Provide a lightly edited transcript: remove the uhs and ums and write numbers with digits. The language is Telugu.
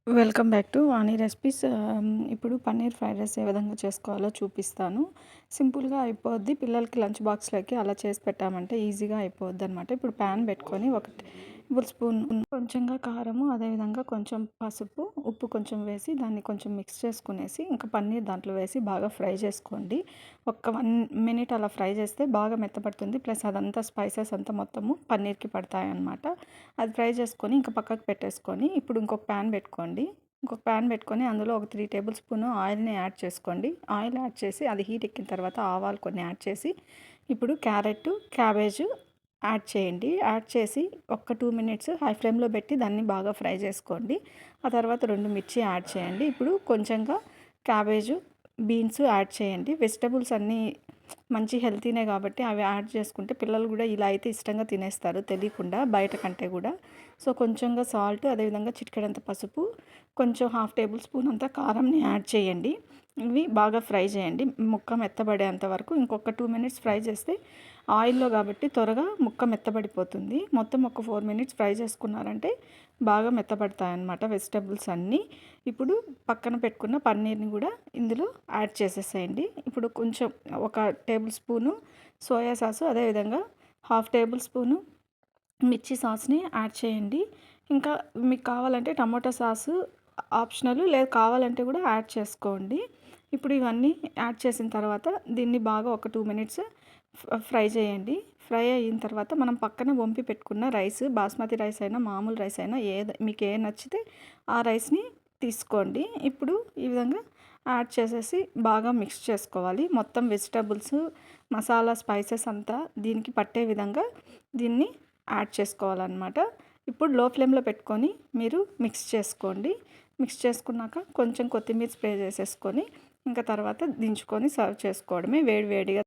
Welcome back to Vani recipes. ఇప్పుడు పన్నీర్ ఫ్రైడ్ రైస్ ఏ విధంగా చేసుకోవాలో చూపిస్తాను. సింపుల్‌గా అయిపోద్ది. పిల్లలకి లంచ్ బాక్స్‌లోకి అలా చేసి పెట్టామంటే ఈజీగా అయిపోద్దనమాట. ఇప్పుడు ప్యాన్ పెట్టుకొని ఒక టేబుల్ స్పూన్ కొంచెంగా కారము, అదేవిధంగా కొంచెం పసుపు, ఉప్పు కొంచెం వేసి దాన్ని కొంచెం మిక్స్ చేసుకునేసి ఇంకా పన్నీర్ దాంట్లో వేసి బాగా ఫ్రై చేసుకోండి. ఒక్క 1 మినిట్ అలా ఫ్రై చేస్తే బాగా మెత్తపడుతుంది. ప్లస్ అదంతా స్పైసెస్ అంతా మొత్తము పన్నీర్‌కి పడతాయన్నమాట. అది ఫ్రై చేసుకొని ఇంకా పక్కకు పెట్టేసుకొని ఇప్పుడు ఇంకొక ప్యాన్ పెట్టుకోండి. ఇంకొక ప్యాన్ పెట్టుకొని అందులో ఒక 3 టేబుల్ స్పూన్ ఆయిల్‌ని యాడ్ చేసుకోండి. ఆయిల్ యాడ్ చేసి అది హీట్ ఎక్కిన తర్వాత ఆవాలు కొన్ని యాడ్ చేసి ఇప్పుడు క్యారెట్, క్యాబేజ్ యాడ్ చేయండి. యాడ్ చేసి ఒక్క 2 మినిట్స్ హై ఫ్లేమ్‌లో పెట్టి దాన్ని బాగా ఫ్రై చేసుకోండి. ఆ తర్వాత 2 మిర్చి యాడ్ చేయండి. ఇప్పుడు కొంచెంగా క్యాబేజు, బీన్స్ యాడ్ చేయండి. వెజిటబుల్స్ అన్నీ మంచి హెల్తీనే కాబట్టి అవి యాడ్ చేసుకుంటే పిల్లలు కూడా ఇలా అయితే ఇష్టంగా తినేస్తారు తెలియకుండా బయట కంటే కూడా. సో కొంచెంగా సాల్ట్, అదేవిధంగా చిటికెడంత పసుపు, కొంచెం హాఫ్ టేబుల్ స్పూన్ అంతా కారంని యాడ్ చేయండి. ఇవి బాగా ఫ్రై చేయండి ముక్క మెత్తబడేంత వరకు. ఇంకొక 2 మినిట్స్ ఫ్రై చేస్తే ఆయిల్లో కాబట్టి త్వరగా ముక్క మెత్తబడిపోతుంది. మొత్తం ఒక 4 మినిట్స్ ఫ్రై చేసుకున్నారంటే బాగా మెత్తబడతాయన్నమాట వెజిటబుల్స్ అన్నీ. ఇప్పుడు పక్కన పెట్టుకున్న పన్నీర్ని కూడా ఇందులో యాడ్ చేసేసేయండి. ఇప్పుడు కొంచెం ఒక టేబుల్ స్పూను సోయా సాసు, అదేవిధంగా హాఫ్ టేబుల్ స్పూను మిర్చి సాస్ని యాడ్ చేయండి. ఇంకా మీకు కావాలంటే టమాటో సాసు ఆప్షనల్, లేదు కావాలంటే కూడా యాడ్ చేసుకోండి. ఇప్పుడు ఇవన్నీ యాడ్ చేసిన తర్వాత దీన్ని బాగా ఒక 2 మినిట్స్ ఫ్రై చేయండి. ఫ్రై అయిన తర్వాత మనం పక్కన వంపి పెట్టుకున్న రైస్, బాస్మతి రైస్ అయినా మామూలు రైస్ అయినా మీకు ఏ నచ్చితే ఆ రైస్ని తీసుకోండి. ఇప్పుడు ఈ విధంగా యాడ్ చేసేసి బాగా మిక్స్ చేసుకోవాలి. మొత్తం వెజిటబుల్స్, మసాలా, స్పైసెస్ అంతా దీనికి పట్టే విధంగా దీన్ని యాడ్ చేసుకోవాలన్నమాట. ఇప్పుడు లో ఫ్లేమ్లో పెట్టుకొని మీరు మిక్స్ చేసుకోండి. మిక్స్ చేసుకున్నాక కొంచెం కొత్తిమీర స్ప్రే చేసేసుకొని ఇంకా తర్వాత దించుకొని సర్వ్ చేసుకోవడమే వేడి వేడిగా.